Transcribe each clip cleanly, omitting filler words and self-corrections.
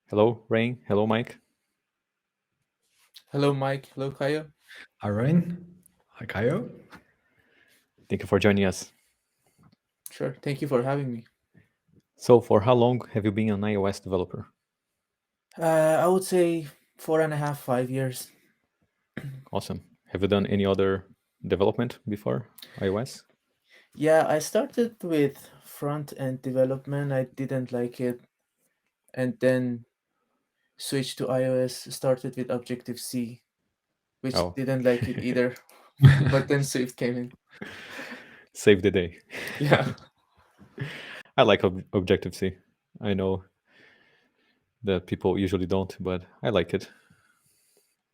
Hello, Rain. Hello, Mike. Hello, Mike. Hello, Caio. Hi, Ryan. Hi, Caio. Thank you for joining us. Sure. Thank you for having me. So, for how long have you been an iOS developer? I would say 4.5, 5 years. Awesome. Have you done any other development before iOS? Yeah, I started with front end development. I didn't like it, and then switched to iOS. Started with Objective C, which Oh, didn't like it either. But then Swift came in. save the day. Yeah. I like Objective C. I know that people usually don't, but I like it.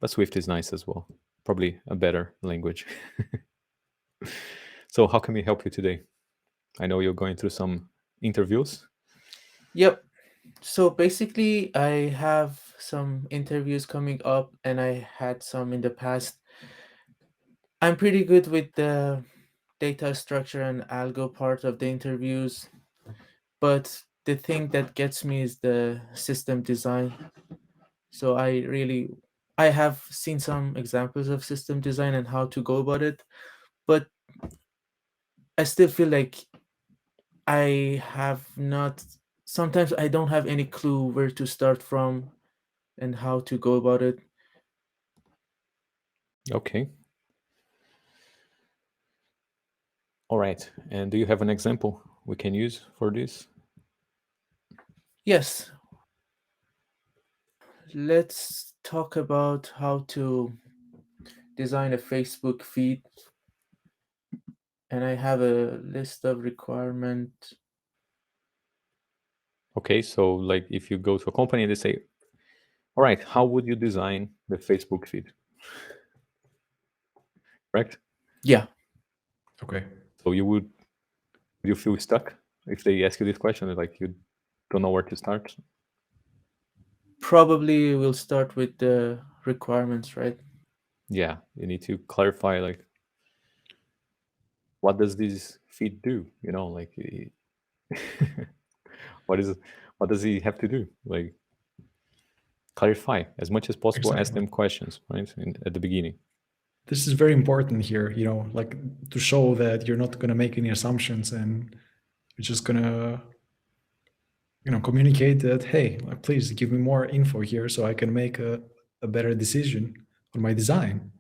But Swift is nice as well. Probably a better language. So, how can we help you today? I know you're going through some interviews. Yep. So basically, I have some interviews coming up, and I had some in the past. I'm pretty good with the data structure and algo part of the interviews, but the thing that gets me is the system design. So I have seen some examples of system design and how to go about it, but I still feel like I have not sometimes I don't have any clue where to start from and how to go about it. Okay. All right. And do you have an example we can use for this? Yes, let's talk about how to design a Facebook feed, and I have a list of requirement. Okay, so like if you go to a company and they say, all right, how would you design the Facebook feed? Correct? Yeah, Okay. So you feel stuck if they ask you this question, like you don't know where to start? probably we'll start with the requirements, right? Yeah, you need to clarify like what does this feed do? Like what is what does he have to do? Like clarify as much as possible, ask Exactly. them questions, right? At the beginning. This is very important here, like to show that you're not going to make any assumptions and you're just going to, communicate that, hey, like, please give me more info here so I can make a better decision on my design.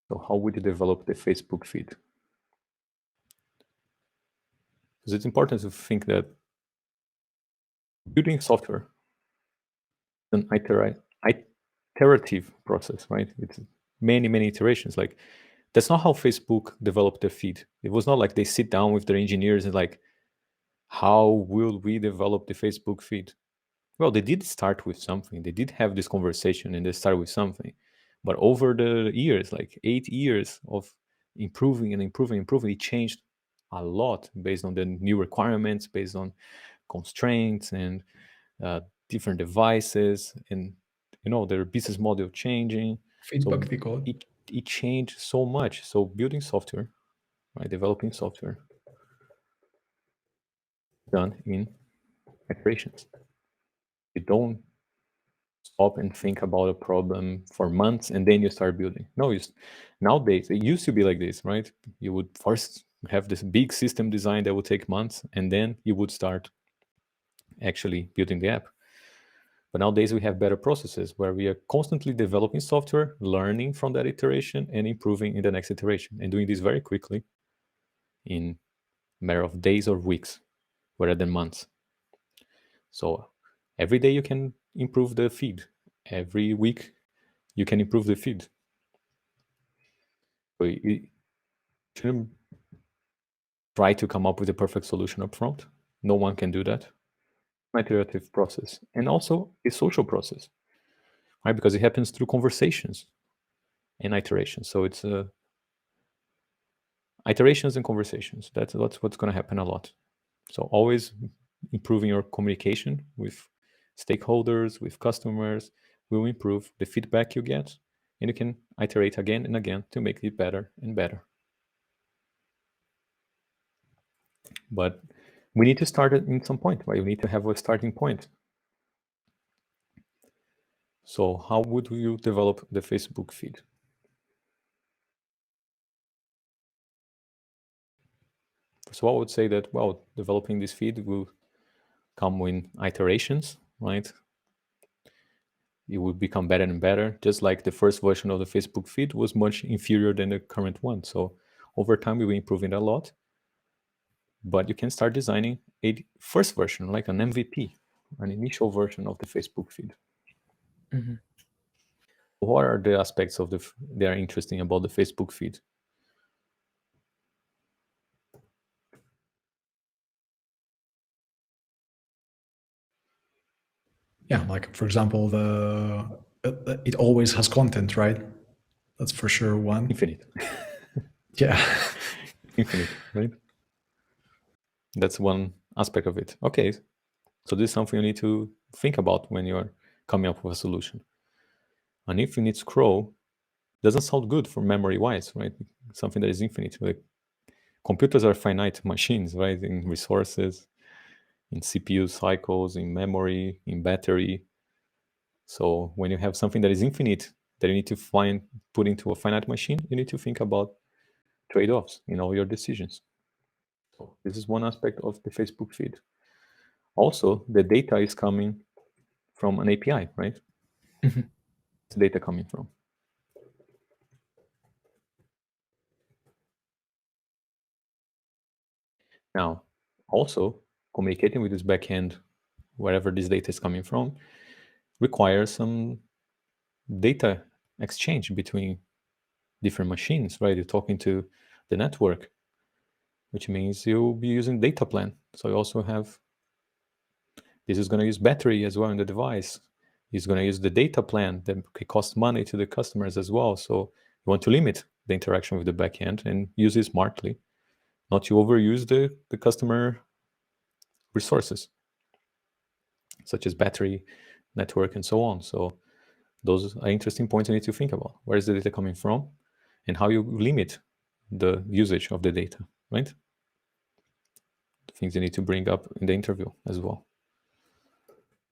So how would you develop the Facebook feed? Because it's important to think that building software is an iterative process, right? It's many iterations. Like that's not how Facebook developed their feed. It was not like they sit down with their engineers and like, how will we develop the Facebook feed? Well, they did start with something. They did have this conversation and they started with something. But over the years, like 8 years of improving and improving, it changed a lot based on the new requirements, based on constraints and uh, different devices, and their business model changing. So Feedback the code. it changed so much. So building software, right, developing software done in iterations. You don't stop and think about a problem for months and then you start building. No, nowadays it used to be like this, right? You would first have this big system design that would take months, and then you would start actually building the app. But nowadays we have better processes where we are constantly developing software, learning from that iteration, and improving in the next iteration, and doing this very quickly in a matter of days or weeks rather than months. So every day you can improve the feed. Every week you can improve the feed. So you shouldn't try to come up with a perfect solution up front. No one can do that. An iterative process, and also a social process, right? Because it happens through conversations and iterations. So it's iterations and conversations. That's what's going to happen a lot. So always improving your communication with stakeholders, with customers will improve the feedback you get, and you can iterate again and again to make it better and better. But we need to start it in some point, right? We need to have a starting point. So how would you develop the Facebook feed? So I would say that, well, developing this feed will come with iterations, right? It will become better and better, just like the first version of the Facebook feed was much inferior than the current one. So over time, we will improve it a lot. But you can start designing a first version, like an MVP, an initial version of the Facebook feed. Mm-hmm. What are the aspects of that are interesting about the Facebook feed? Yeah, like for example, it always has content, right? That's for sure one. Infinite. Yeah. Infinite, right? That's one aspect of it. Okay, so this is something you need to think about when you're coming up with a solution. An infinite scroll doesn't sound good for memory-wise, right? Something that is infinite. Like computers are finite machines, right? In resources, in CPU cycles, in memory, in battery. So when you have something that is infinite that you need to put into a finite machine, you need to think about trade-offs in all your decisions. So this is one aspect of the Facebook feed. Also, the data is coming from an API, right? Mm-hmm. Where's the data coming from? Now, also communicating with this backend, wherever this data is coming from, requires some data exchange between different machines, right? You're talking to the network, which means you'll be using data plan. So you also have, this is going to use battery as well in the device. It's going to use the data plan that costs money to the customers as well. So you want to limit the interaction with the backend and use it smartly, not to overuse the customer resources, such as battery, network, and so on. So those are interesting points you need to think about. Where is the data coming from and how you limit the usage of the data, right? The things you need to bring up in the interview as well.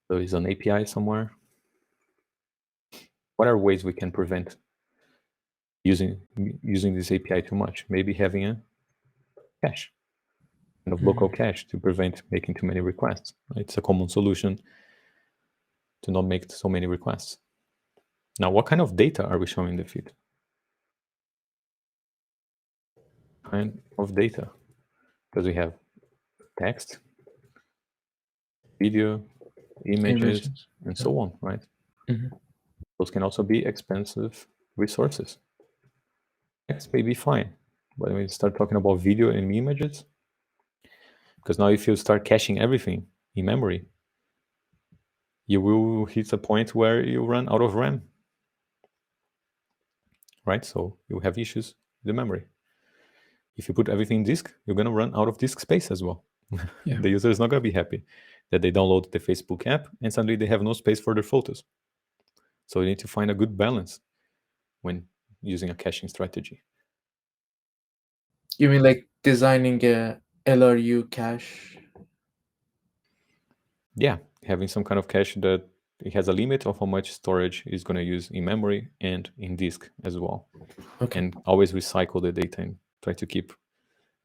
There is an API somewhere. What are ways we can prevent using this API too much? Maybe having a cache, kind of local cache to prevent making too many requests. Right? It's a common solution to not make so many requests. Now, what kind of data are we showing in the feed? Kind of data, because we have text, video, images, and so on, right? Mm-hmm. Those can also be expensive resources. Text may be fine, but when you start talking about video and images, because now if you start caching everything in memory, you will hit a point where you run out of RAM, right? So you have issues with the memory. If you put everything in disk, you're going to run out of disk space as well. Yeah. The user is not going to be happy that they download the Facebook app and suddenly they have no space for their photos. So you need to find a good balance when using a caching strategy. You mean like designing a LRU cache? Yeah, having some kind of cache that it has a limit of how much storage is going to use in memory and in disk as well. Okay. And always recycle the data and try to keep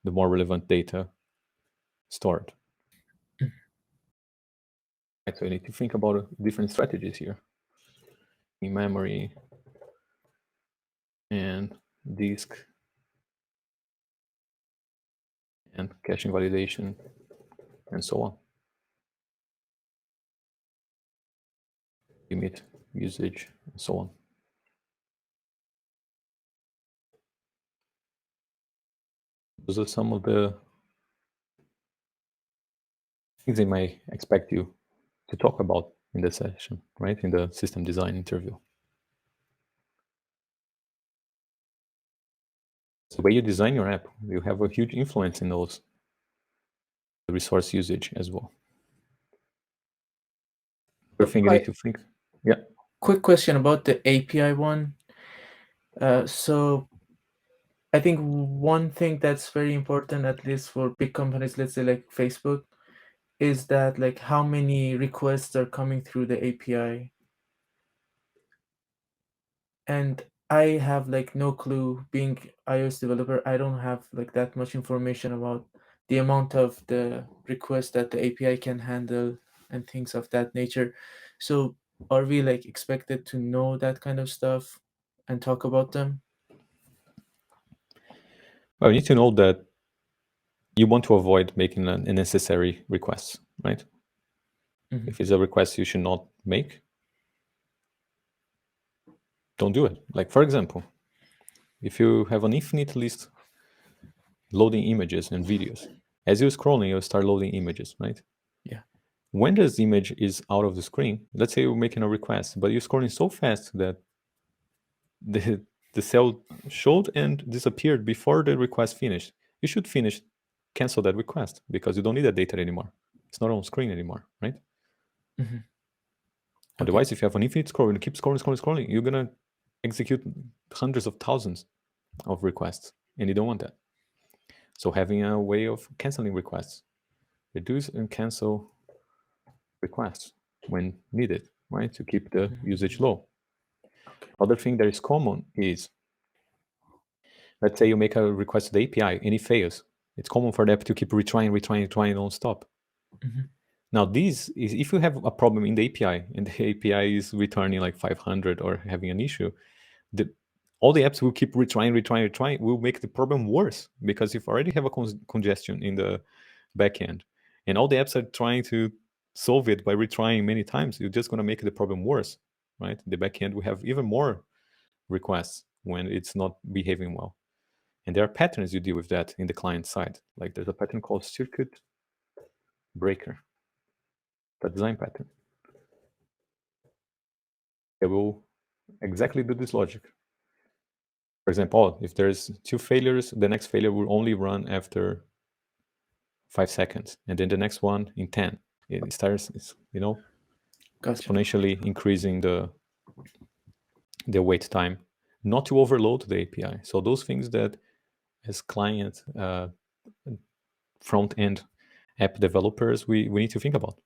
the more relevant data stored. Right, so you need to think about different strategies here. In memory and disk and caching validation and so on. Limit usage and so on. Those are some of the things they may expect you to talk about in the session, right? In the system design interview. So the way you design your app, you have a huge influence in those resource usage as well. The thing you need to think. Yeah. Quick question about the API one. So I think one thing that's very important, at least for big companies, let's say like Facebook, is that like how many requests are coming through the API. And I have like no clue, being iOS developer, I don't have like that much information about the amount of the requests that the API can handle and things of that nature. So are we like expected to know that kind of stuff and talk about them? Well, you need to know that you want to avoid making unnecessary requests, right? Mhm. If it's a request you should not make, don't do it. Like, for example, if you have an infinite list loading images and videos, as you're scrolling, you'll start loading images, right? Yeah. When this image is out of the screen, let's say you're making a request, but you're scrolling so fast that the cell showed and disappeared before the request finished. You should cancel that request because you don't need that data anymore. It's not on screen anymore, right? Mhm. Okay. Otherwise, if you have an infinite scroll and you keep scrolling, you're gonna execute hundreds of thousands of requests, and you don't want that. So having a way of canceling requests, reduce and cancel requests when needed, right? To keep the usage low. Okay. Other thing that is common is, let's say you make a request to the API and it fails. It's common for the app to keep retrying non-stop. Mhm. Now, this is if you have a problem in the API and the API is returning like 500 or having an issue, all the apps will keep retrying, will make the problem worse because if you already have a congestion in the backend and all the apps are trying to solve it by retrying many times, you're just going to make the problem worse, right? The backend will have even more requests when it's not behaving well. And there are patterns you deal with that in the client side. Like there's a pattern called circuit breaker, the design pattern. It will exactly do this logic. For example, if there's 2 failures, the next failure will only run after 5 seconds, and then the next one in 10. It starts, Gotcha. exponentially increasing the wait time, not to overload the API. So those things that as client front end app developers we need to think about.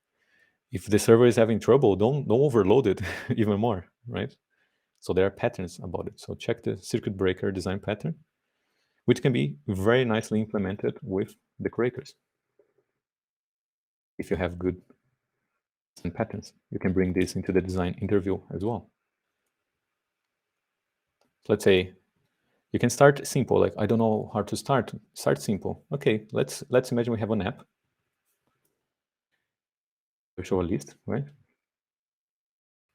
If the server is having trouble, don't overload it even more, right? So there are patterns about it. So check the circuit breaker design pattern, which can be very nicely implemented with decorators. If you have good design patterns, you can bring this into the design interview as well. So let's say you can start simple, like I don't know how to start. Start simple. Okay, let's imagine we have an app. We show a list, right?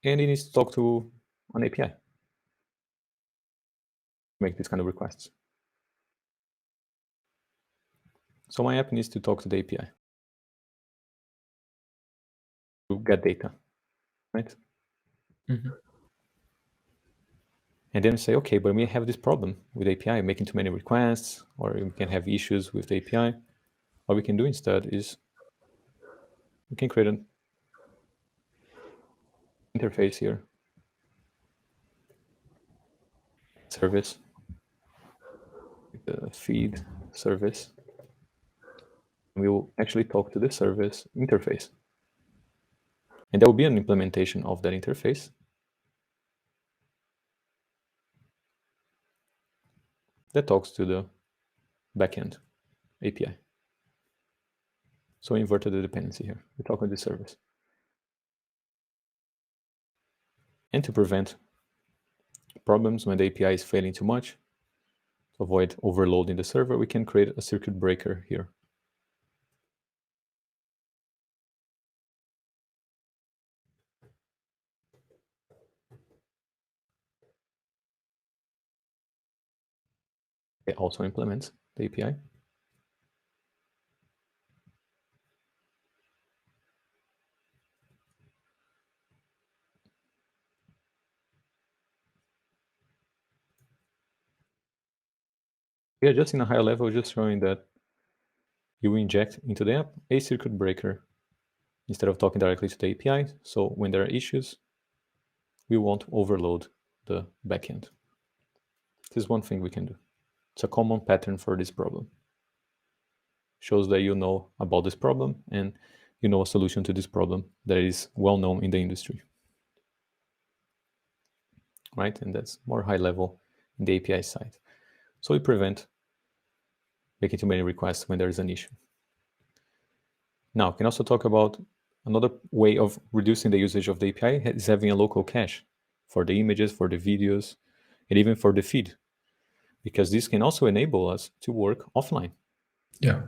And it needs to talk to an API. Make this kind of requests. So my app needs to talk to the API to get data, right? Mhm. And then say, okay, but we have this problem with API, making too many requests, or we can have issues with the API. What we can do instead is we can create an interface here, service, the feed service. We will actually talk to the service interface. And there will be an implementation of that interface that talks to the backend API. So we inverted the dependency here. We talk with the service. And to prevent problems when the API is failing too much, to avoid overloading the server, we can create a circuit breaker here. It also implements the API. Yeah, just in a higher level, just showing that you inject into the app a circuit breaker instead of talking directly to the API. So when there are issues, we won't overload the backend. This is one thing we can do. It's a common pattern for this problem. Shows that you know about this problem and you know a solution to this problem that is well known in the industry. Right? And that's more high level in the API side. So we prevent making too many requests when there is an issue. Now, we can also talk about another way of reducing the usage of the API is having a local cache for the images, for the videos, and even for the feed, because this can also enable us to work offline. Yeah,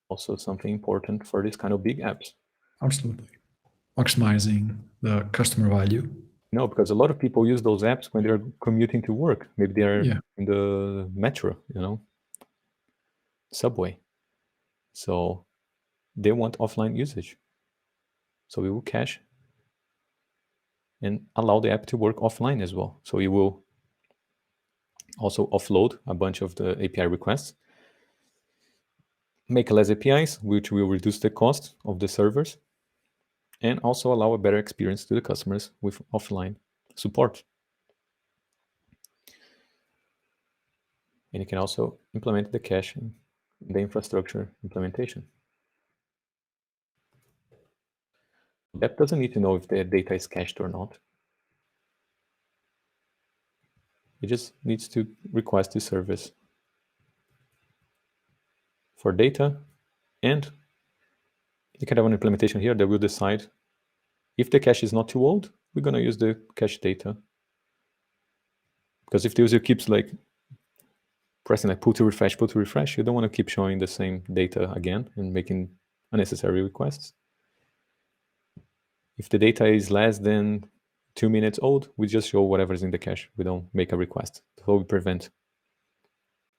Also something important for this kind of big apps. absolutely. Maximizing the customer value. No, because a lot of people use those apps when they're commuting to work. Maybe they're in the metro, subway. So they want offline usage. So we will cache and allow the app to work offline as well. So we will also offload a bunch of the API requests, make less APIs, which will reduce the cost of the servers, and also allow a better experience to the customers with offline support. And you can also implement the cache in the infrastructure implementation. The app doesn't need to know if the data is cached or not. It just needs to request the service for data, and you can have an implementation here that will decide if the cache is not too old, we're going to use the cache data. Because if the user keeps like pressing like pull to refresh, you don't want to keep showing the same data again and making unnecessary requests. If the data is less than 2 minutes old, we just show whatever's in the cache. We don't make a request. So we prevent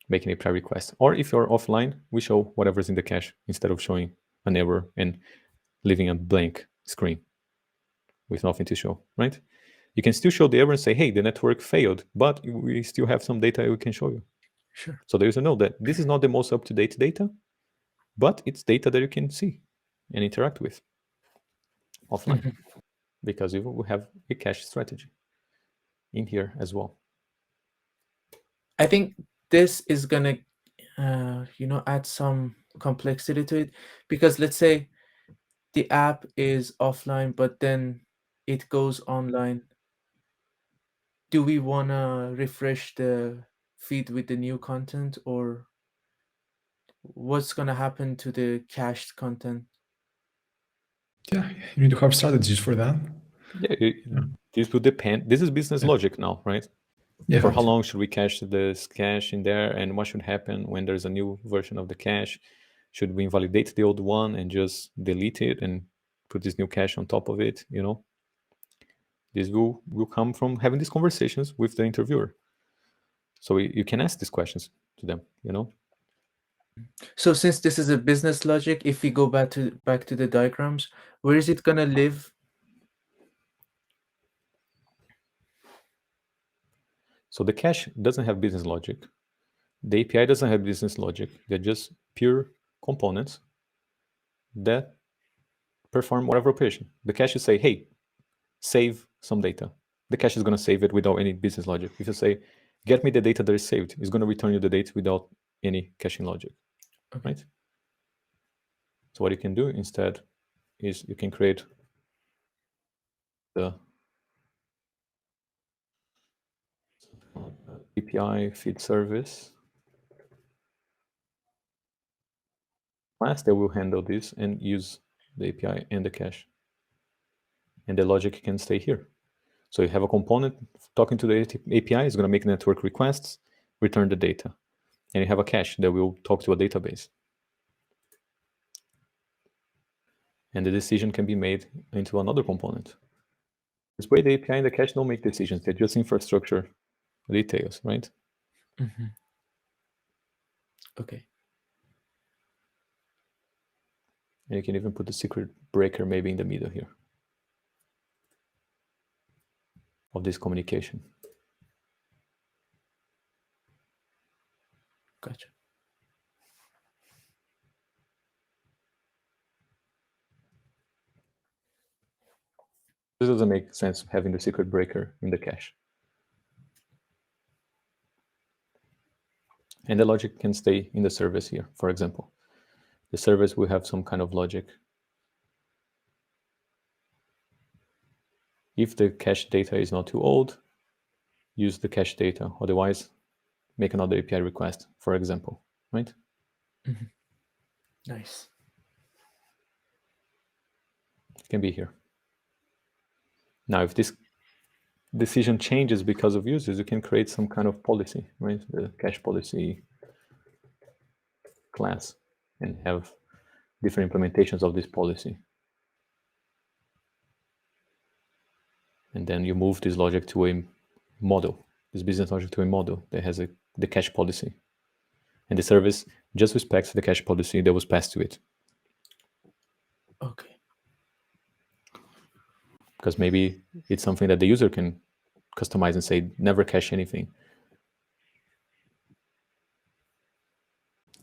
making a API request. Or if you're offline, we show whatever's in the cache instead of showing an error and leaving a blank screen with nothing to show, right? You can still show the error and say, hey, the network failed, but we still have some data we can show you. Sure. So the user know that this is not the most up-to-date data, but it's data that you can see and interact with offline, because we will have a cache strategy in here as well. I think this is gonna, add some complexity to it, because let's say the app is offline, but then it goes online. Do we wanna refresh the feed with the new content, or what's gonna happen to the cached content? Yeah, you need to have strategies for that. Yeah, this will depend. This is business logic now, right? Yeah. For how long should we cache this cache in there, and what should happen when there's a new version of the cache? Should we invalidate the old one and just delete it and put this new cache on top of it? This will come from having these conversations with the interviewer. So you can ask these questions to them. So since this is a business logic, if we go back to the diagrams, where is it gonna live? So the cache doesn't have business logic. The API doesn't have business logic. They're just pure components that perform whatever operation. The cache will say, hey, save some data. The cache is going to save it without any business logic. If you say, get me the data that is saved, it's going to return you the data without any caching logic, right? So what you can do instead is you can create the API feed service class that will handle this and use the API and the cache. And the logic can stay here. So you have a component talking to the API, is going to make network requests, return the data. And you have a cache that will talk to a database. And the decision can be made into another component. This way, the API and the cache don't make decisions. They're just infrastructure details, right? Okay. And you can even put the secret breaker maybe in the middle here of this communication. Gotcha. This doesn't make sense having the secret breaker in the cache. And the logic can stay in the service here, for example. The service will have some kind of logic. If the cache data is not too old, use the cache data. Otherwise, make another API request, for example, right? Nice. It can be here. Now, if this decision changes because of users, you can create some kind of policy, right? The cache policy class, and have different implementations of this policy. And then you move this logic to a model, this business logic to a model that has the cache policy. And the service just respects the cache policy that was passed to it. Okay. Because maybe it's something that the user can customize and say, never cache anything.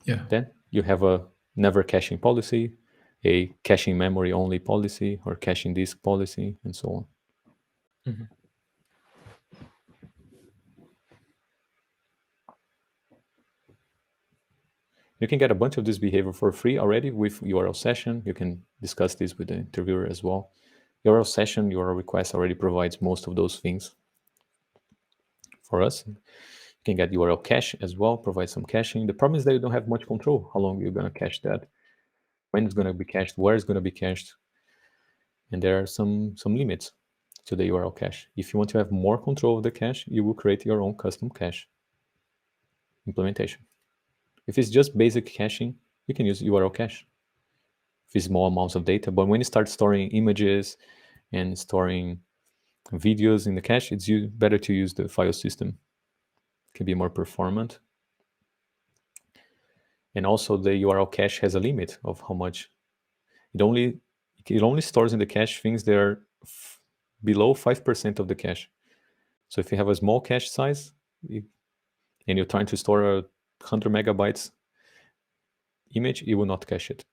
Yeah. Then you have a never caching policy, a caching memory only policy, or caching disk policy, and so on. You can get a bunch of this behavior for free already with URL session. You can discuss this with the interviewer as well. URL session, URL request already provides most of those things for us. You can get URL cache as well, provide some caching. The problem is that you don't have much control how long you're going to cache that, when it's going to be cached, where it's going to be cached. And there are some limits to the URL cache. If you want to have more control of the cache, you will create your own custom cache implementation. If it's just basic caching, you can use URL cache with small amounts of data. But when you start storing images and storing videos in the cache, it's better to use the file system. It can be more performant. And also the URL cache has a limit of how much. It only stores in the cache things that are below 5% of the cache. So if you have a small cache size and you're trying to store a 100 megabytes image, it will not cache it.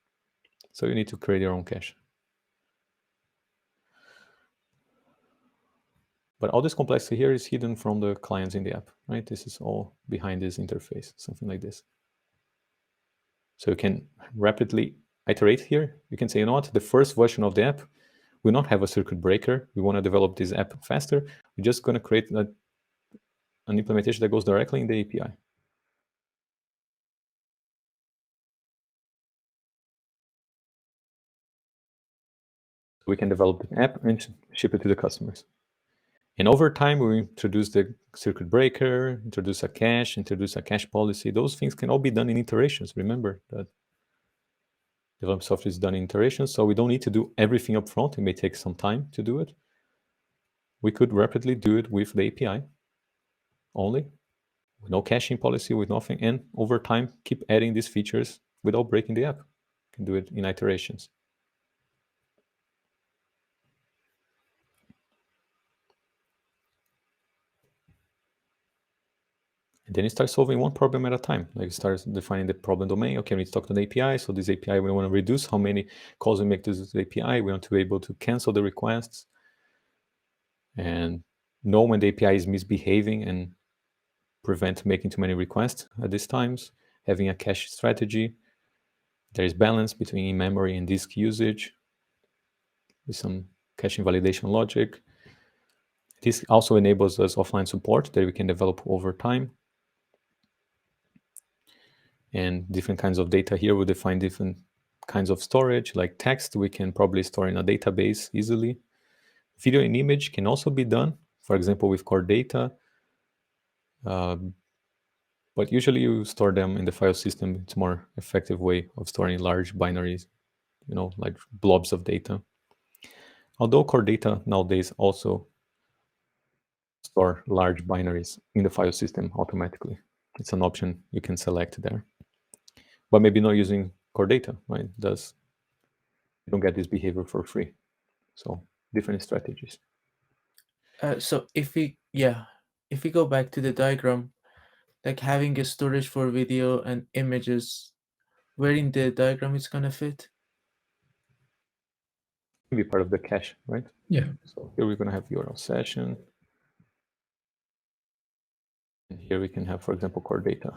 So you need to create your own cache. But all this complexity here is hidden from the clients in the app, right? This is all behind this interface, something like this. So you can rapidly iterate here. You can say, you know what, the first version of the app will not have a circuit breaker. We want to develop this app faster. We're just going to create an implementation that goes directly in the API. We can develop the app and ship it to the customers. And over time, we introduce the circuit breaker, introduce a cache policy. Those things can all be done in iterations. Remember that development software is done in iterations, so we don't need to do everything up front. It may take some time to do it. We could rapidly do it with the API only, with no caching policy, with nothing, and over time, keep adding these features without breaking the app. You can do it in iterations. And then you start solving one problem at a time. Like you start defining the problem domain. Okay, we need to talk to the API. So this API, we want to reduce how many calls we make to this API. We want to be able to cancel the requests and know when the API is misbehaving and prevent making too many requests at these times. Having a cache strategy. There is balance between in-memory and disk usage with some caching validation logic. This also enables us offline support that we can develop over time. And different kinds of data here will define different kinds of storage, like text we can probably store in a database easily. Video and image can also be done, for example, with core data. But usually you store them in the file system. It's a more effective way of storing large binaries, like blobs of data. Although core data nowadays also store large binaries in the file system automatically. It's an option you can select there. But maybe not using core data, right? You don't get this behavior for free. So different strategies. So if we go back to the diagram, like having a storage for video and images, where in the diagram it's gonna fit? Can be part of the cache, right? Yeah. So here we're gonna have URL session. And here we can have, for example, core data.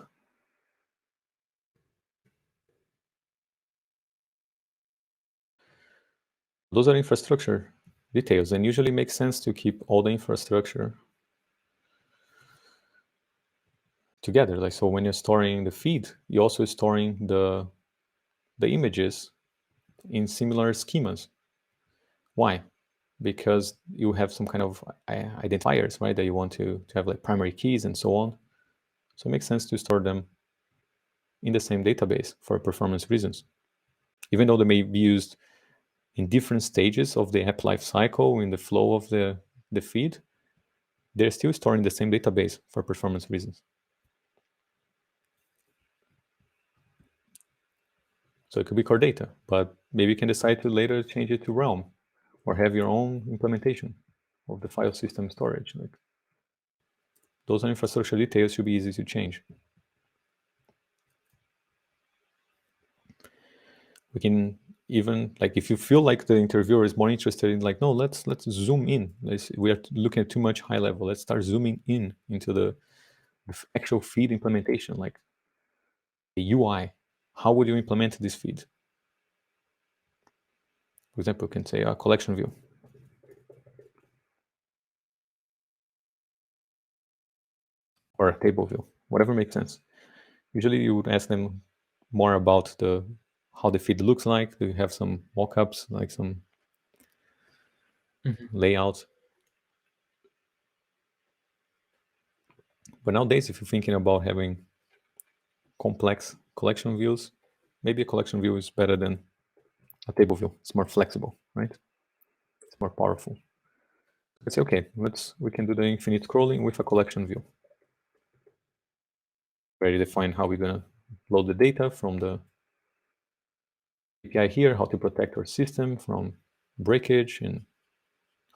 Those are infrastructure details, and usually makes sense to keep all the infrastructure together. Like, so when you're storing the feed, you're also storing the images in similar schemas. Why? Because you have some kind of identifiers, right? That you want to have like primary keys and so on. So it makes sense to store them in the same database for performance reasons. Even though they may be used in different stages of the app life cycle in the flow of the feed, they're still stored in the same database for performance reasons. So it could be core data, but maybe you can decide to later change it to Realm or have your own implementation of the file system storage. Like, those are infrastructure details, should be easy to change. We can even, like, if you feel like the interviewer is more interested in, like, no, let's zoom in. We are looking at too much high level. Let's start zooming in into the actual feed implementation, like the UI. How would you implement this feed? For example, you can say a collection view. Or a table view, whatever makes sense. Usually you would ask them more about how the feed looks like. Do you have some mockups, like some layout? But nowadays, if you're thinking about having complex collection views, maybe a collection view is better than a table view. It's more flexible, right? It's more powerful. Let's say, okay, we can do the infinite scrolling with a collection view. We already define how we're gonna load the data from the API here, how to protect our system from breakage, and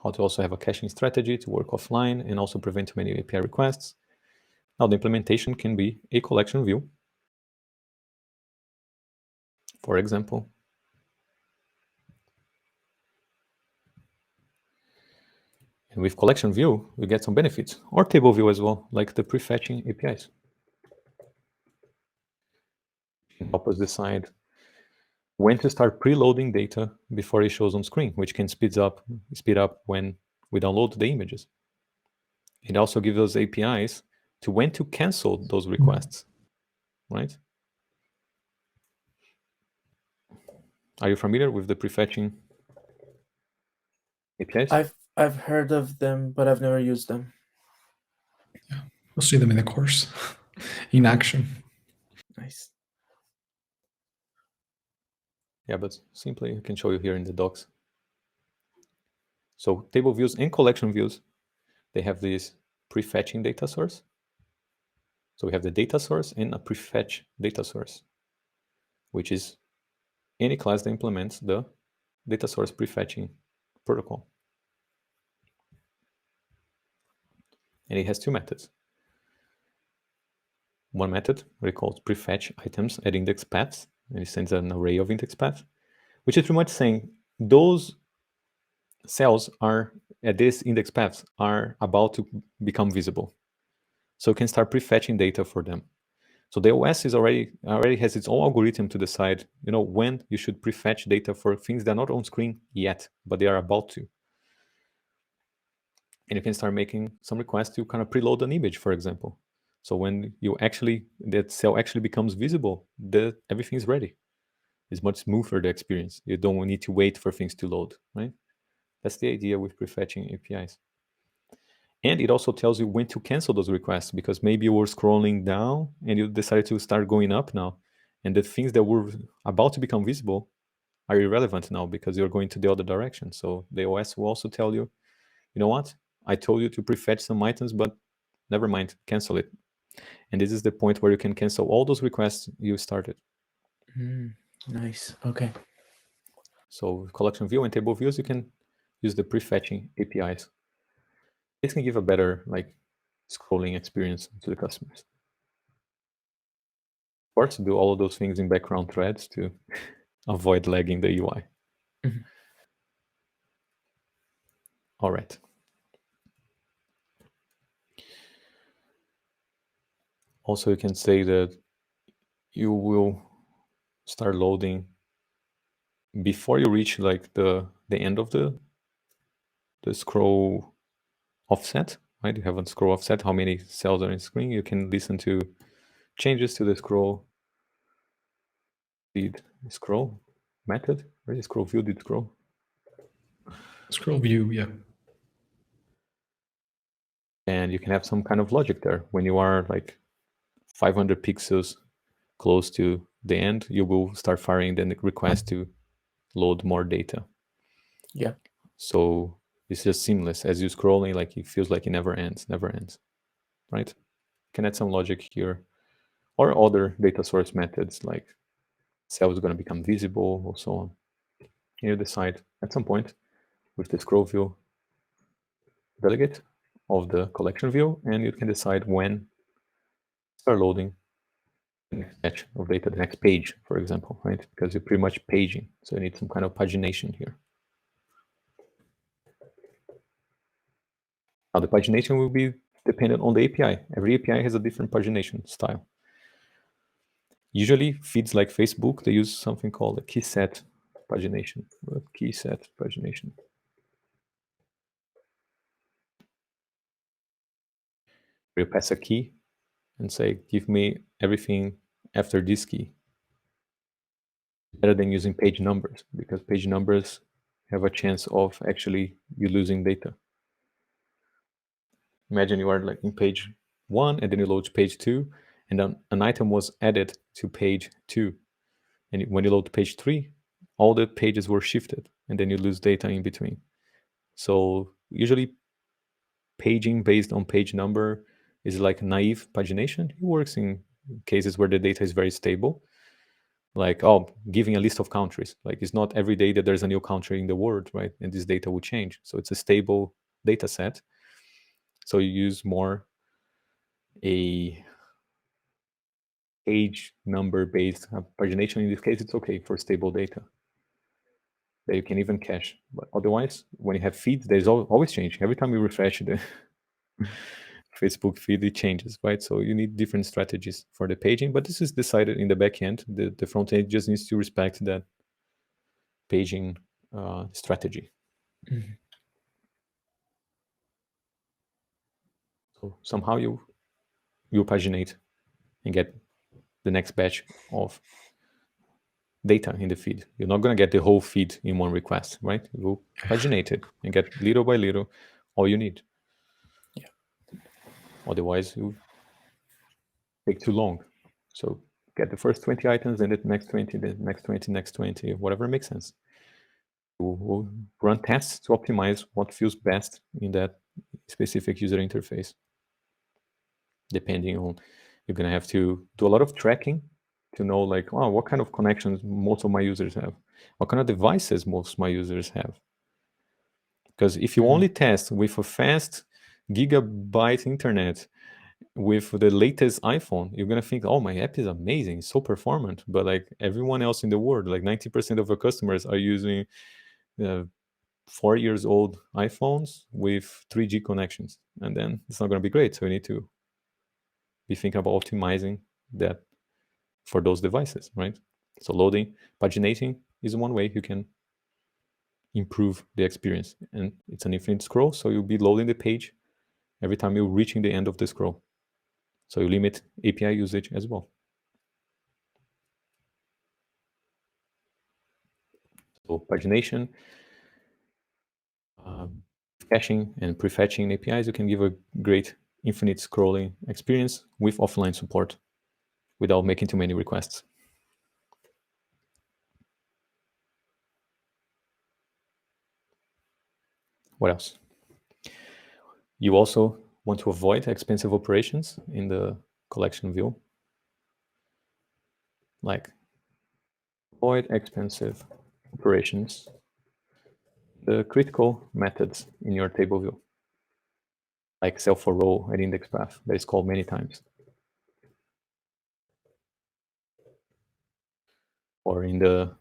how to also have a caching strategy to work offline and also prevent too many API requests. Now the implementation can be a collection view, for example. And with collection view, we get some benefits, or table view as well, like the prefetching APIs. It can help us decide when to start preloading data before it shows on screen, which can speed up when we download the images. It also gives us APIs to when to cancel those requests, right? Are you familiar with the prefetching APIs? I've heard of them, but I've never used them. Yeah, we'll see them in the course in action. Nice. Yeah, but simply I can show you here in the docs. So table views and collection views, they have this prefetching data source. So we have the data source and a prefetch data source, which is any class that implements the data source prefetching protocol. And it has two methods. One method we call prefetch items at index paths, and it sends an array of index paths, which is pretty much saying those cells are at this index paths are about to become visible. So you can start prefetching data for them. So the OS is already has its own algorithm to decide, when you should prefetch data for things that are not on screen yet, but they are about to. And you can start making some requests to kind of preload an image, for example. So when that cell actually becomes visible, everything is ready. It's much smoother, the experience. You don't need to wait for things to load, right? That's the idea with prefetching APIs. And it also tells you when to cancel those requests, because maybe you were scrolling down and you decided to start going up now. And the things that were about to become visible are irrelevant now because you're going to the other direction. So the OS will also tell you, you know what? I told you to prefetch some items, but never mind, cancel it. And this is the point where you can cancel all those requests you started. Nice. Okay. So collection view and table views, you can use the prefetching APIs. This can give a better scrolling experience to the customers. Of course, do all of those things in background threads to avoid lagging the UI. All right. Also, you can say that you will start loading before you reach the the end of the scroll offset, right? You have a scroll offset, how many cells are in screen. You can listen to changes to the scroll did scroll method. Where is scroll view did scroll? Scroll view, yeah. And you can have some kind of logic there. When you are like 500 pixels close to the end, you will start firing the request to load more data. Yeah. So it's just seamless. As you're scrolling, like it feels like it never ends, right? You can add some logic here, or other data source methods like cell is going to become visible or so on. You decide at some point with the scroll view delegate of the collection view, and you can decide when start loading the next batch of data, the next page, for example, right? Because you're pretty much paging, so you need some kind of pagination here. Now the pagination will be dependent on the API. Every API has a different pagination style. Usually feeds like Facebook, they use something called a key set pagination. Key set pagination. You pass a key and say, give me everything after this key. Better than using page numbers, because page numbers have a chance of actually you losing data. Imagine you are like in page 1 and then you load to page 2, and then an item was added to page 2. And when you load to page 3, all the pages were shifted, and then you lose data in between. So usually paging based on page number is like naive pagination. It works in cases where the data is very stable. Like, giving a list of countries. Like, it's not every day that there's a new country in the world, right? And this data will change. So it's a stable data set. So you use more a page number based pagination. In this case, it's okay for stable data that you can even cache. But otherwise, when you have feeds, there's always change. Every time you refresh the Facebook feed, it changes, right? So you need different strategies for the paging, but this is decided in the back end. The front end just needs to respect that paging strategy. Mhm. So somehow you paginate and get the next batch of data in the feed. You're not going to get the whole feed in one request, right? You will paginate it and get little by little all you need. Yeah. Otherwise, you take too long. So get the first 20 items, then the next 20, the next 20, next 20, whatever makes sense. We'll run tests to optimize what feels best in that specific user interface. Depending on, you're going to have to do a lot of tracking to know like, what kind of connections most of my users have, what kind of devices most of my users have. Because if you only test with a fast gigabyte internet with the latest iPhone, you're going to think, my app is amazing, it's so performant. But like everyone else in the world, like 90% of our customers are using 4 years old iPhones with 3G connections. And then it's not going to be great. So we need to be thinking about optimizing that for those devices, right? So loading, paginating is one way you can improve the experience. And it's an infinite scroll, so you'll be loading the page every time you're reaching the end of the scroll. So you limit API usage as well. So pagination, caching and prefetching APIs, you can give a great infinite scrolling experience with offline support without making too many requests. What else? You also want to avoid expensive operations in the collection view. Like, avoid expensive operations, the critical methods in your table view, like self for row and index path, that is called many times. Or in the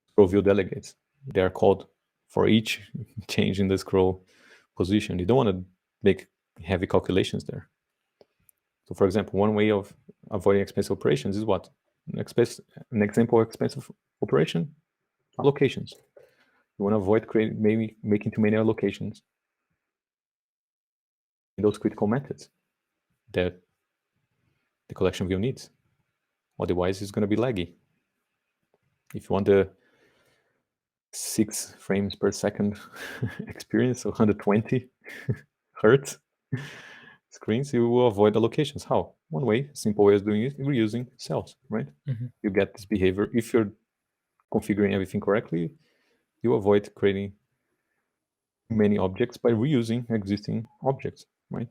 scroll view delegates, they are called for each change in the scroll position. You don't want to make heavy calculations there. So for example, one way of avoiding expensive operations is what? An example of expensive operation? Allocations. You want to avoid maybe making too many allocations in those critical methods that the collection view needs. Otherwise, it's going to be laggy. If you want the 6 frames per second experience, so 120 hertz screens, you will avoid allocations. How? One way, simple way of doing it, reusing cells, right? Mm-hmm. You get this behavior. If you're configuring everything correctly, you avoid creating many objects by reusing existing objects, right?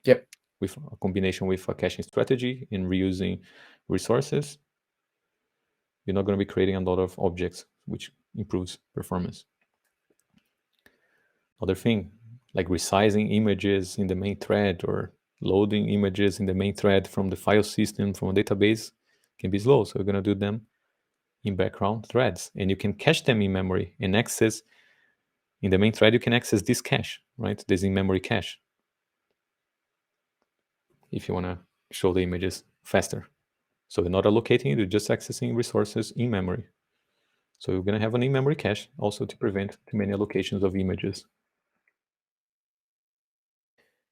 Yep. With a combination with a caching strategy and reusing resources, you're not going to be creating a lot of objects, which improves performance. Other thing, like resizing images in the main thread or loading images in the main thread from the file system from a database can be slow. So you're going to do them in background threads, and you can cache them in memory and access in the main thread. You can access this cache, right? This in-memory cache, if you want to show the images faster. So you're not allocating it, you're just accessing resources in memory. So you're going to have an in-memory cache also to prevent too many allocations of images.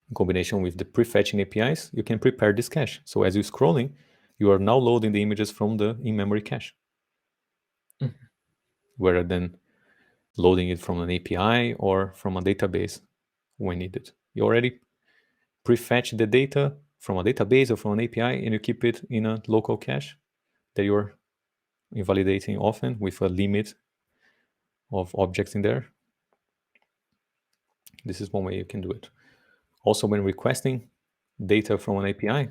In combination with the prefetching APIs, you can prepare this cache. So as you're scrolling, you are now loading the images from the in-memory cache, rather than loading it from an API or from a database when needed. You already prefetch the data from a database or from an API, and you keep it in a local cache that you're invalidating often with a limit of objects in there. This is one way you can do it. Also, when requesting data from an API,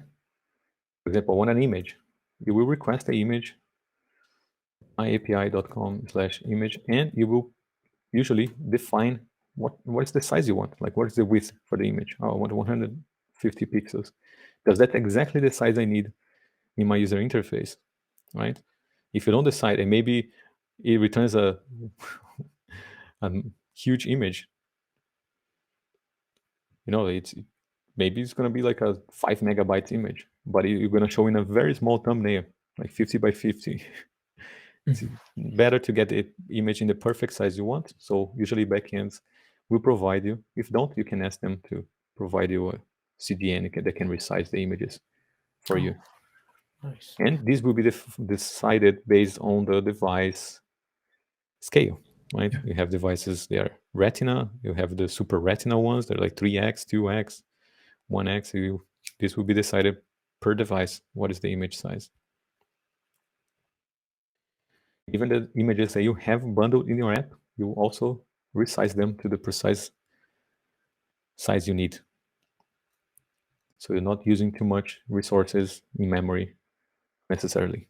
for example, I want an image, you will request the image myapi.com/image, and you will usually define what's the size you want, like what's the width for the image. Oh, I want 150 pixels. Does that exactly the size I need in my user interface, right? If you don't decide, and maybe it returns a huge image, maybe it's going to be like a 5 megabytes image, but you're going to show in a very small thumbnail, like 50 by 50. It's better to get the image in the perfect size you want. So usually backends will provide you. If don't, you can ask them to provide you a CDN that can resize the images for you. Nice. And this will be decided based on the device scale, right? Yeah. You have devices, they are retina. You have the super retina ones. They're like 3x, 2x, 1x. This will be decided per device. What is the image size? Even the images that you have bundled in your app, you also resize them to the precise size you need. So you're not using too much resources in memory necessarily.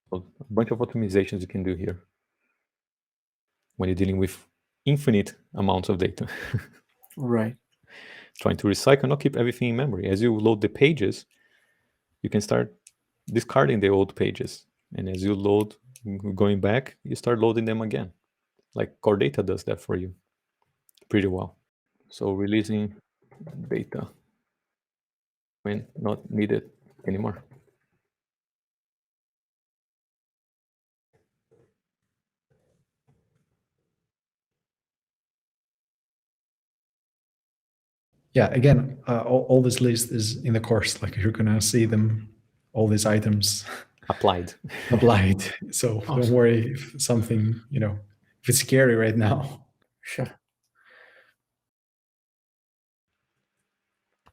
So a bunch of optimizations you can do here when you're dealing with infinite amounts of data. Right. Trying to recycle, not keep everything in memory. As you load the pages, you can start discarding the old pages. And as you load, going back, you start loading them again. Like core data does that for you pretty well. So releasing data when not needed anymore. Yeah, again, all this list is in the course. Like you're gonna see them, all these items Applied. applied. So Awesome. don't worry if something, if it's scary right now. Sure.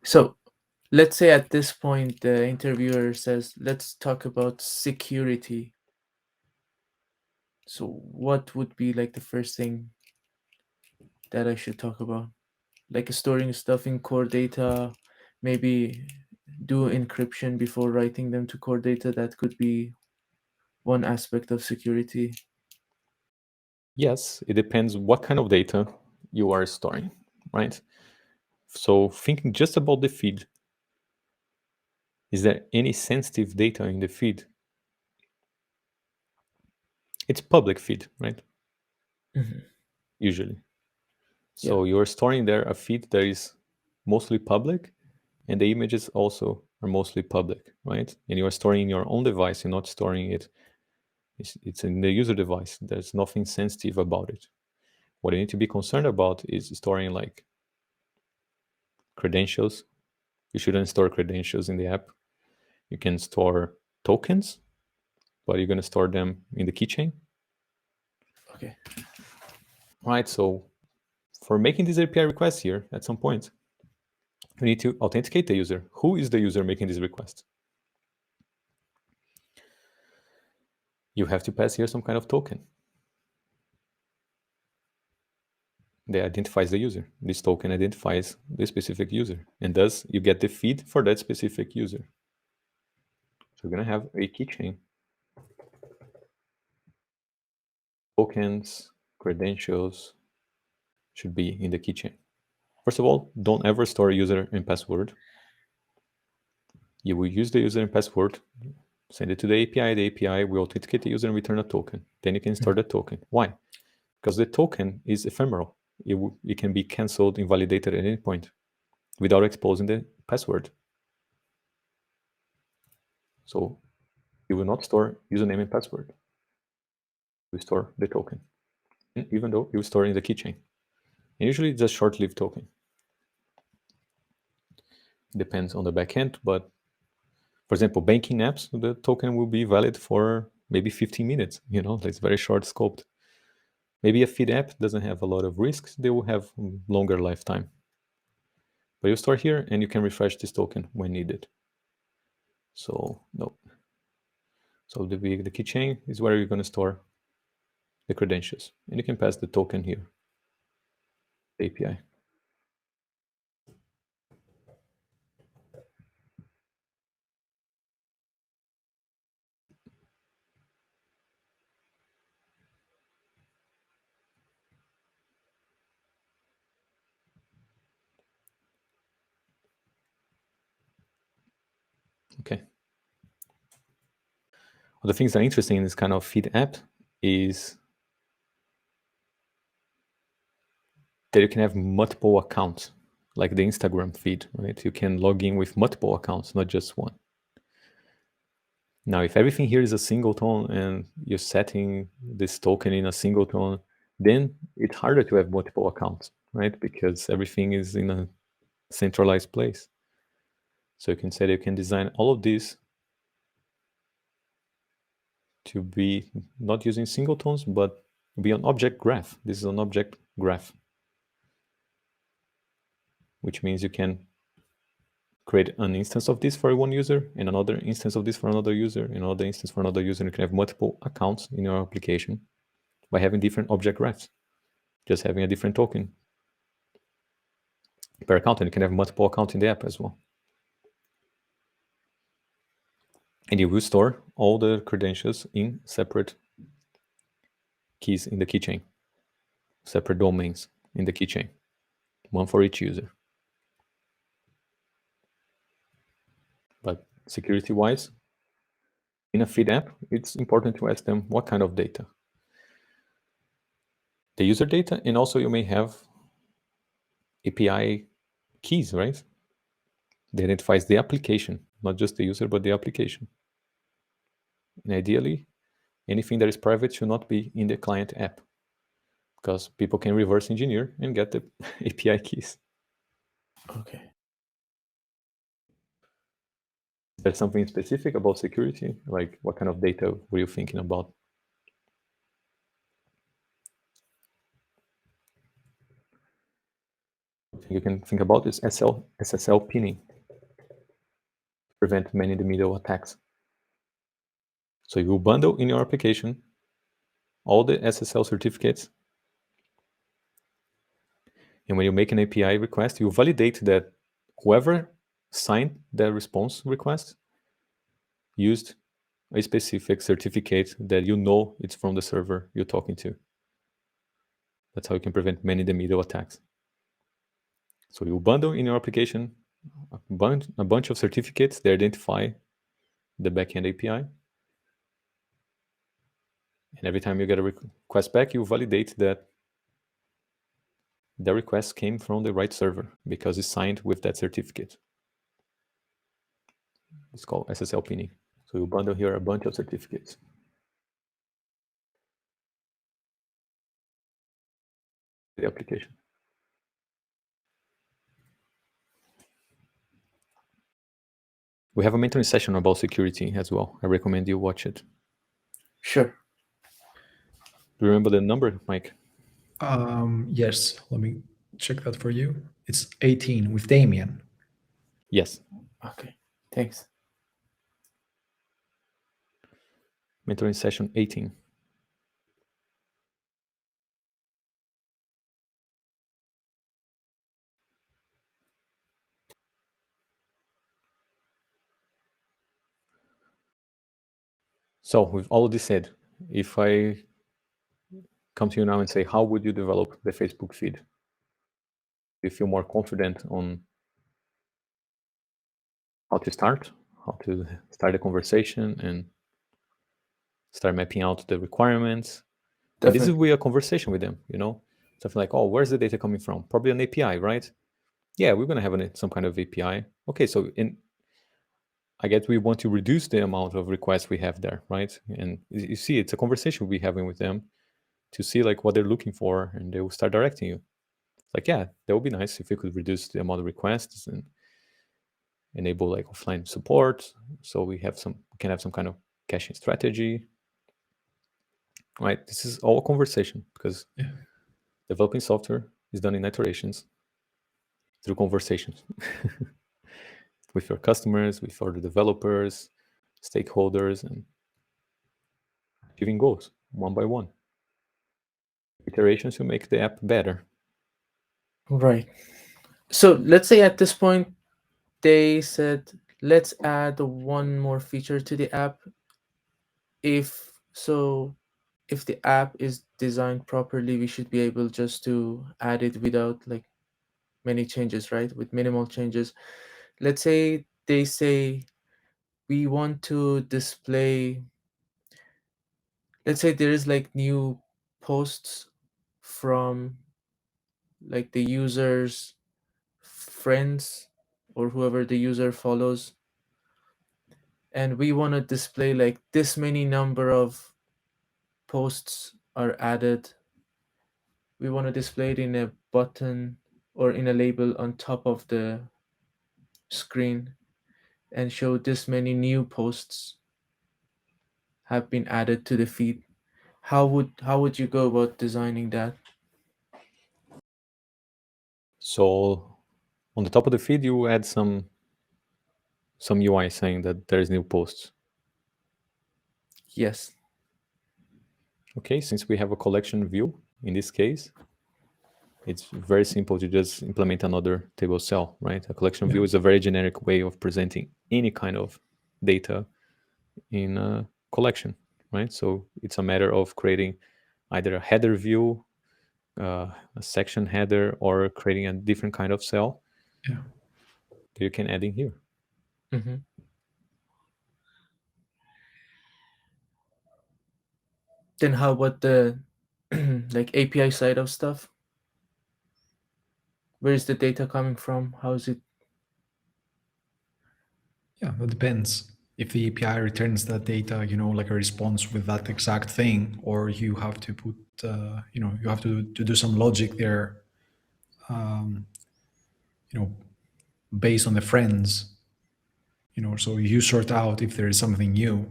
So let's say at this point the interviewer says, let's talk about security. So what would be like the first thing that I should talk about? Like storing stuff in core data, maybe do encryption before writing them to core data. That could be one aspect of security. Yes, it depends what kind of data you are storing, right? So thinking just about the feed, is there any sensitive data in the feed? It's public feed, right? Mhm. Usually. So you're storing there a feed that is mostly public, and the images also are mostly public, right? And you are storing in your own device, you're not storing it It's in the user device. There's nothing sensitive about it. What you need to be concerned about is storing like credentials. You shouldn't store credentials in the app. You can store tokens, but you're going to store them in the keychain. Okay. Right, so for making this API request here, at some point, you need to authenticate the user. Who is the user making this request? You have to pass here some kind of token that identifies the user. This token identifies the specific user, and thus you get the feed for that specific user. So we're going to have a keychain. Tokens, credentials should be in the keychain. First of all, don't ever store user and password. You will use the user and password, send it to the API. The API will authenticate the user and return a token. Then you can store the token. Why? Because the token is ephemeral. It can be canceled, invalidated at any point without exposing the password. So you will not store username and password. You store the token, even though you store in the keychain. And usually it's a short-lived token. Depends on the backend, but for example, banking apps, the token will be valid for maybe 15 minutes. It's very short scoped. Maybe a feed app doesn't have a lot of risks. They will have longer lifetime. But you store here and you can refresh this token when needed. So no. So the keychain is where you're going to store the credentials. And you can pass the token here, the API. Okay. Well, the things that are interesting in this kind of feed app is that you can have multiple accounts, like the Instagram feed, right? You can log in with multiple accounts, not just one. Now, if everything here is a singleton and you're setting this token in a singleton, then it's harder to have multiple accounts, right? Because everything is in a centralized place. So you can say that you can design all of this to be not using singletons, but be an object graph. This is an object graph, which means you can create an instance of this for one user and another instance of this for another user and another instance for another user. You can have multiple accounts in your application by having different object graphs, just having a different token per account, and you can have multiple accounts in the app as well. And you will store all the credentials in separate keys in the keychain, separate domains in the keychain, one for each user. But security-wise, in a feed app, it's important to ask them what kind of data. The user data, and also you may have API keys, right? That identifies the application, not just the user, but the application. And ideally, anything that is private should not be in the client app, because people can reverse engineer and get the API keys. Okay. Is there something specific about security? Like what kind of data were you thinking about? You can think about is SSL pinning to prevent man-in-the-middle attacks. So you will bundle in your application all the SSL certificates. And when you make an API request, you validate that whoever signed the response request used a specific certificate that you know it's from the server you're talking to. That's how you can prevent man-in-the-middle attacks. So you bundle in your application a bunch of certificates that identify the backend API. And every time you get a request back, you validate that the request came from the right server because it's signed with that certificate. It's called SSL pinning. So you bundle here a bunch of certificates. the application. We have a mentoring session about security as well. I recommend you watch it. Sure. Do you remember the number, Mike? Yes, let me check that for you. It's 18 with Damien. Yes. Okay. Thanks. Mentoring session 18. So with all of this said, if I come to you now and say, how would you develop the Facebook feed? Do you feel more confident on how to start the conversation and start mapping out the requirements? And this is where a conversation with them, something like, oh, where's the data coming from? Probably an API, right? Yeah, we're going to have some kind of API. Okay, so I guess we want to reduce the amount of requests we have there, right? And you see, it's a conversation we'll be having with them to see like what they're looking for, and they will start directing you. It's like, yeah, that would be nice if we could reduce the amount of requests and enable like offline support, so we can have some kind of caching strategy, right? This is all a conversation because developing software is done in iterations through conversations with your customers, with other developers, stakeholders, and achieving goals one by one. Iterations will make the app better. Right. So let's say at this point they said, let's add one more feature to the app. If the app is designed properly, we should be able just to add it without like many changes, right? With minimal changes. Let's say they say we want to display, let's say there is like new posts from like the user's friends or whoever the user follows, and we want to display like this many number of posts are added. We want to display it in a button or in a label on top of the screen and show this many new posts have been added to the feed. How would you go about designing that? So on the top of the feed, you add some UI saying that there is new posts. Yes. Okay, since we have a collection view in this case, it's very simple to just implement another table cell, right? A collection view is a very generic way of presenting any kind of data in a collection, right? So it's a matter of creating either a header view, a section header, or creating a different kind of cell that you can add in here. Mm-hmm. Then how about the like API side of stuff? Where is the data coming from? How is it? Yeah, it depends. If the API returns that data, like a response with that exact thing, or you have to put, you have to do some logic there, based on the friends, so you sort out if there is something new.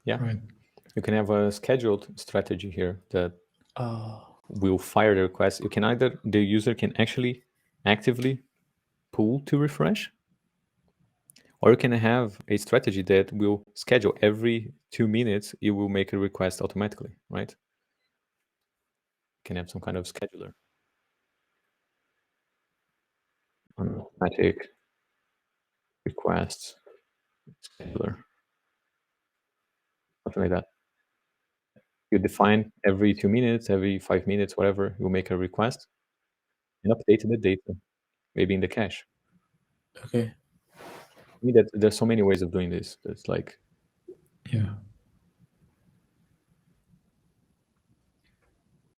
Yeah. Right. You can have a scheduled strategy here that Oh, will fire the request. You can either, the user can actually actively pull to refresh, or you can have a strategy that will schedule every 2 minutes, it will make a request automatically, right? You can have some kind of scheduler. Automatic requests scheduler. Something like that. You define every 2 minutes, every 5 minutes, whatever, you make a request and update the data, maybe in the cache. okay. I mean, that there's so many ways of doing this. It's like, Yeah.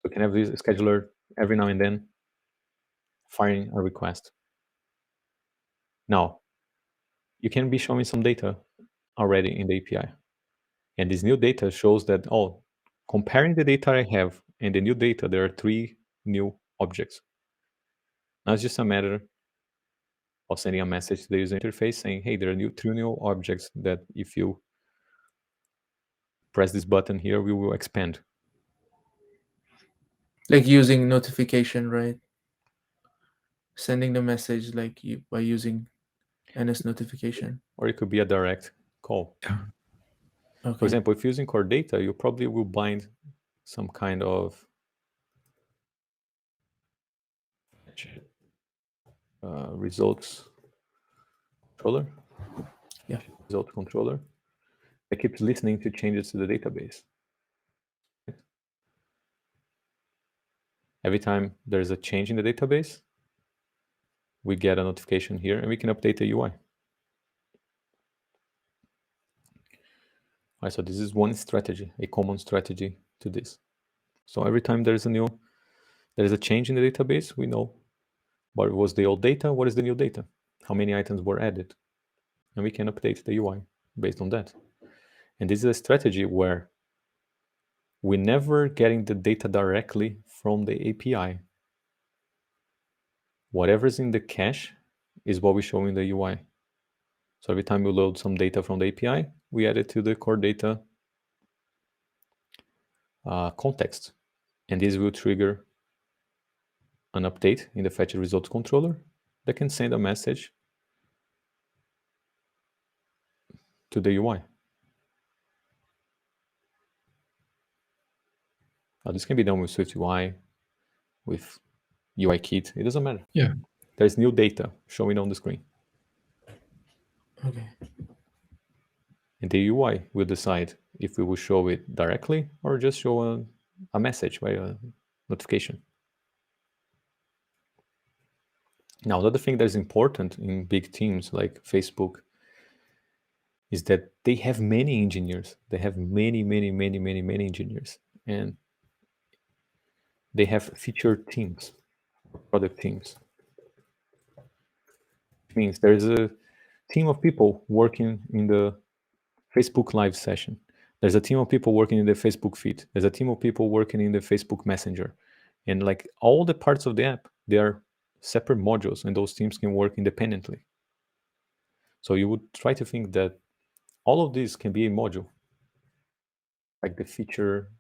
you can have this scheduler every now and then firing a request. Now, you can be showing some data already in the API. And this new data shows that, comparing the data I have And the new data, there are 3 new objects. Now it's just a matter of sending a message to the user interface saying, hey, there are 3 new objects that if you press this button here, we will expand. Like using notification, right? Sending the message like by using NS notification. Or it could be a direct call. Yeah. Okay. For example, if using core data, you probably will bind some kind of results controller. Yeah. Result controller that keeps listening to changes to the database. Every time there's a change in the database, we get a notification here and we can update the UI. All right, so this is one strategy, a common strategy to this. So every time there's a change in the database, we know what was the old data, what is the new data, how many items were added, and we can update the UI based on that. And this is a strategy where we're never getting the data directly from the API. Whatever's in the cache is what we show in the UI. So every time we load some data from the API, we add it to the core data context. And this will trigger an update in the fetch results controller that can send a message to the UI. Now, this can be done with Swift UI, with UI Kit. It doesn't matter. Yeah. There's new data showing on the screen. Okay. And the UI will decide if we will show it directly or just show a message by a notification. Now, another thing that is important in big teams like Facebook is that they have many engineers. They have many engineers. And they have feature teams, product teams. Which means there's a team of people working in the Facebook Live session. There's a team of people working in the Facebook feed. There's a team of people working in the Facebook Messenger. And like all the parts of the app, they are separate modules and those teams can work independently. So you would try to think that all of these can be a module. Like the feature,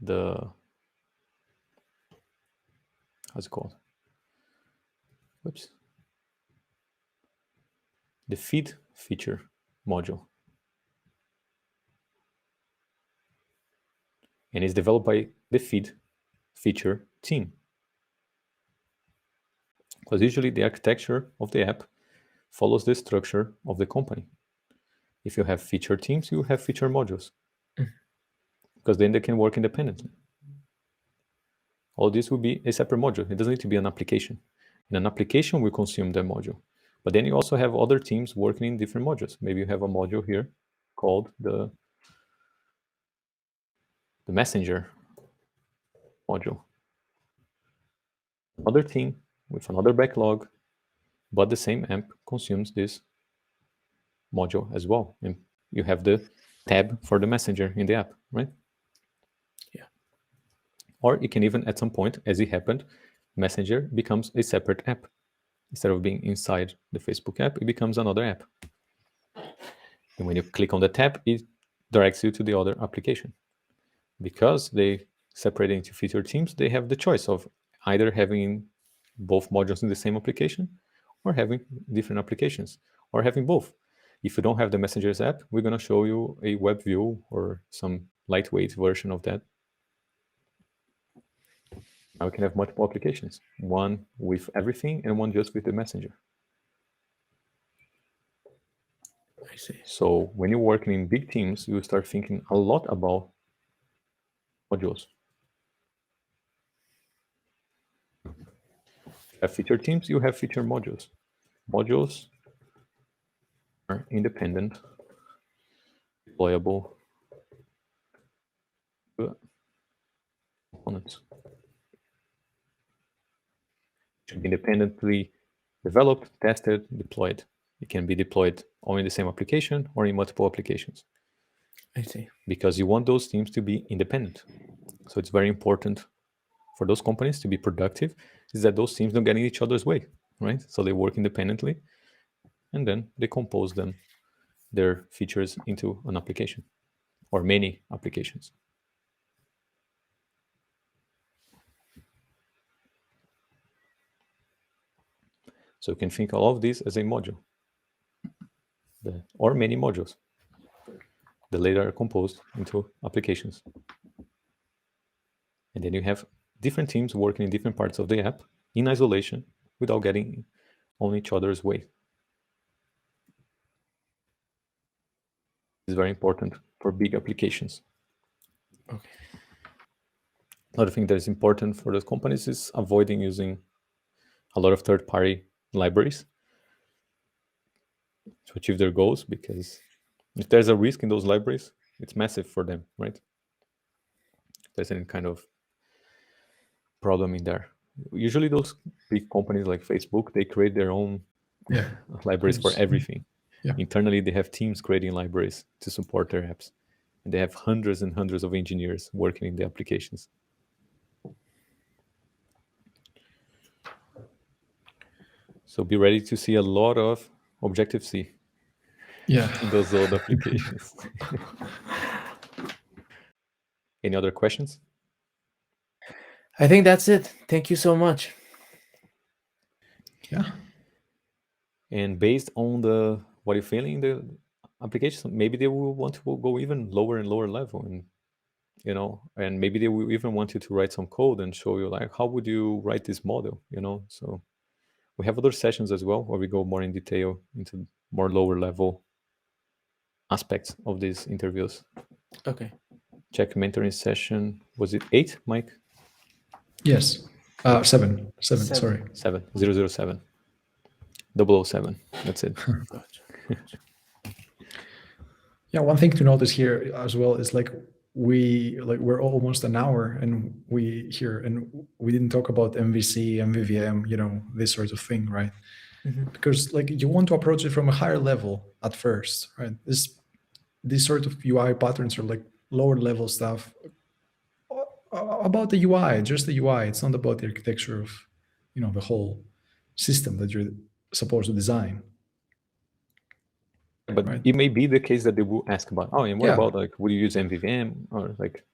how's it called? Whoops. The feed feature module. And it's developed by the feed feature team. Because usually the architecture of the app follows the structure of the company. If you have feature teams, you have feature modules. Because then they can work independently. All this will be a separate module. It doesn't need to be an application. And an application will consume that module. But then you also have other teams working in different modules. Maybe you have a module here called the messenger module. Another team with another backlog, but the same app consumes this module as well. And you have the tab for the messenger in the app, right? Yeah. Or it can even, at some point, as it happened, Messenger becomes a separate app. Instead of being inside the Facebook app, it becomes another app. And when you click on the tab, it directs you to the other application. Because they separate into feature teams, they have the choice of either having both modules in the same application or having different applications or having both. If you don't have the Messengers app, we're going to show you a web view or some lightweight version of that. Now we can have multiple applications, one with everything and one just with the Messenger. I see. So when you're working in big teams, you start thinking a lot about modules. You have feature teams, you have feature modules. Modules are independent, deployable components. Should be independently developed, tested, deployed. It can be deployed only in the same application or in multiple applications. I see. because you want those teams to be independent. So it's very important for those companies to be productive, is that those teams don't get in each other's way, right? So they work independently, and then they compose their features into an application or many applications. So you can think of all of this as a module, or many modules that later are composed into applications. And then you have different teams working in different parts of the app in isolation without getting on each other's way. It's very important for big applications. Okay. Another thing that is important for those companies is avoiding using a lot of third-party libraries to achieve their goals, because if there's a risk in those libraries, it's massive for them, right? If there's any kind of problem in there. Usually those big companies like Facebook, they create their own libraries for everything. Yeah. Internally, they have teams creating libraries to support their apps. And they have hundreds and hundreds of engineers working in the applications. So be ready to see a lot of Objective-C in those old applications. Any other questions? I think that's it. Thank you so much. Yeah. And based on what you're feeling in the applications, maybe they will want to go even lower and lower level, and and maybe they will even want you to write some code and show you like, how would you write this model, So we have other sessions as well where we go more in detail into more lower level aspects of these interviews. Okay. Check mentoring session. Was it 8, Mike? Yes. 7. Sorry. 7. 007. 007. That's it. Gotcha. Yeah, one thing to notice here as well is we're almost an hour and we didn't talk about MVC, MVVM, this sort of thing, right? Mhm. Because you want to approach it from a higher level at first, right? These sort of UI patterns are like lower level stuff about the UI, just the UI. It's not about the architecture of, the whole system that you're supposed to design. But Right. it may be the case that they will ask about, and what about would you use MVVM, or like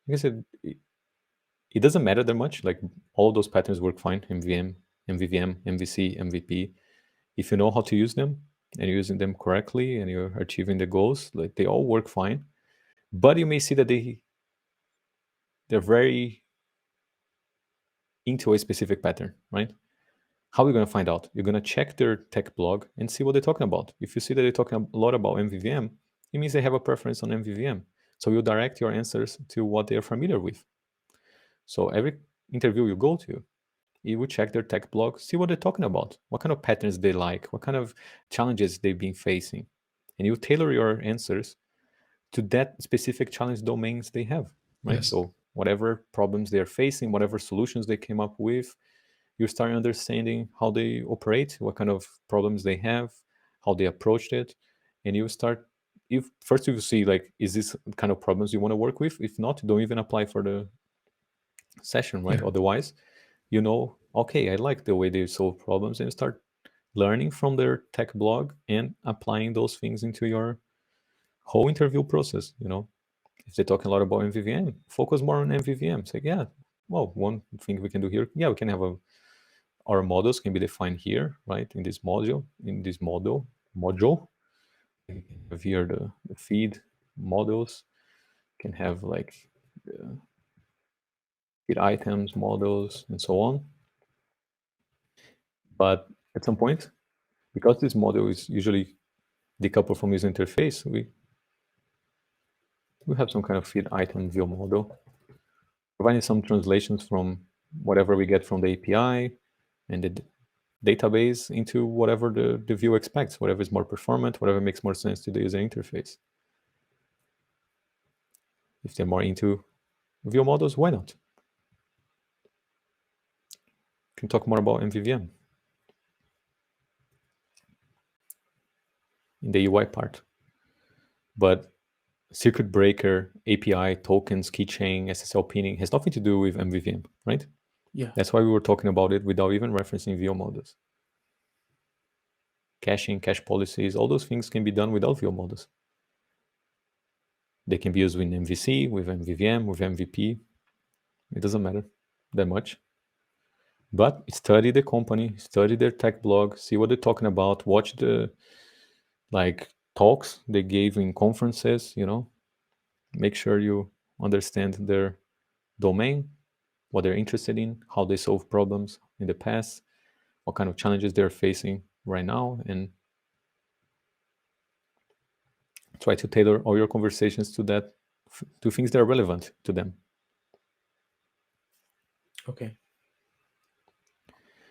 I said, it doesn't matter that much. Like all those patterns work fine. MVVM, MVC, MVP. If you know how to use them and you're using them correctly and you're achieving the goals, like they all work fine. But you may see that they're very into a specific pattern, right? How are you going to find out? You're going to check their tech blog and see what they're talking about. If you see that they're talking a lot about MVVM, it means they have a preference on MVVM. So you direct your answers to what they're familiar with. So every interview you go to, you will check their tech blog, see what they're talking about, what kind of patterns they like, what kind of challenges they've been facing. And you tailor your answers to that specific challenge domains they have, right? Yes. So whatever problems they're facing, whatever solutions they came up with, you start understanding how they operate, what kind of problems they have, how they approached it. And you start, first you see like, is this kind of problems you want to work with? If not, don't even apply for the session, right? Yeah. Otherwise, okay, I like the way they solve problems, and start learning from their tech blog and applying those things into your whole interview process. If they're talking a lot about MVVM, focus more on MVVM. Say, one thing we can do here, we can have our models can be defined here, right? In this module, module. Here the feed models can have like feed items, models, and so on. But at some point, because this model is usually decoupled from user interface, we have some kind of feed item view model, providing some translations from whatever we get from the API and the database into whatever the view expects, whatever is more performant, whatever makes more sense to the user interface. If they're more into view models, why not? Can talk more about MVVM in the UI part. But circuit breaker, API, tokens, keychain, SSL pinning has nothing to do with MVVM, right? Yeah. That's why we were talking about it without even referencing VO models. Caching, cache policies, all those things can be done without VO models. They can be used with MVC, with MVVM, with MVP. It doesn't matter that much. But study the company, study their tech blog, see what they're talking about, watch the talks they gave in conferences, make sure you understand their domain, what they're interested in, how they solve problems in the past, what kind of challenges they're facing right now, and try to tailor all your conversations to that, to things that are relevant to them. Okay.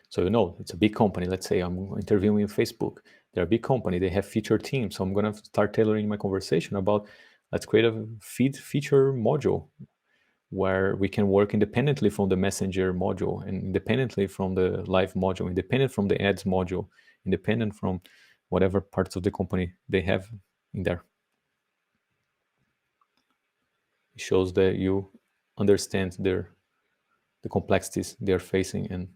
So it's a big company. Let's say I'm interviewing Facebook. They're a big company. They have feature teams. So I'm gonna start tailoring my conversation about, let's create a feature module where we can work independently from the messenger module and independently from the live module, independent from the ads module, independent from whatever parts of the company they have in there. It shows that you understand the complexities they're facing and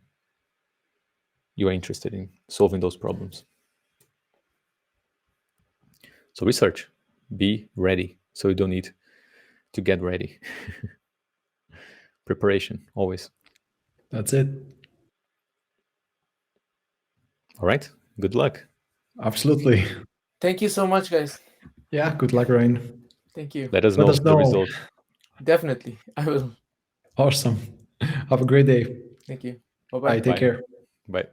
you are interested in solving those problems. So research, be ready. So you don't need to get ready. Preparation, always. That's it. All right. Good luck. Absolutely. Thank you so much, guys. Yeah, good luck, Ryan. Thank you. Let us Let know us the know. result. Definitely. I will. Awesome. Have a great day. Thank you. Bye-bye. Bye. Take Bye. care. Bye.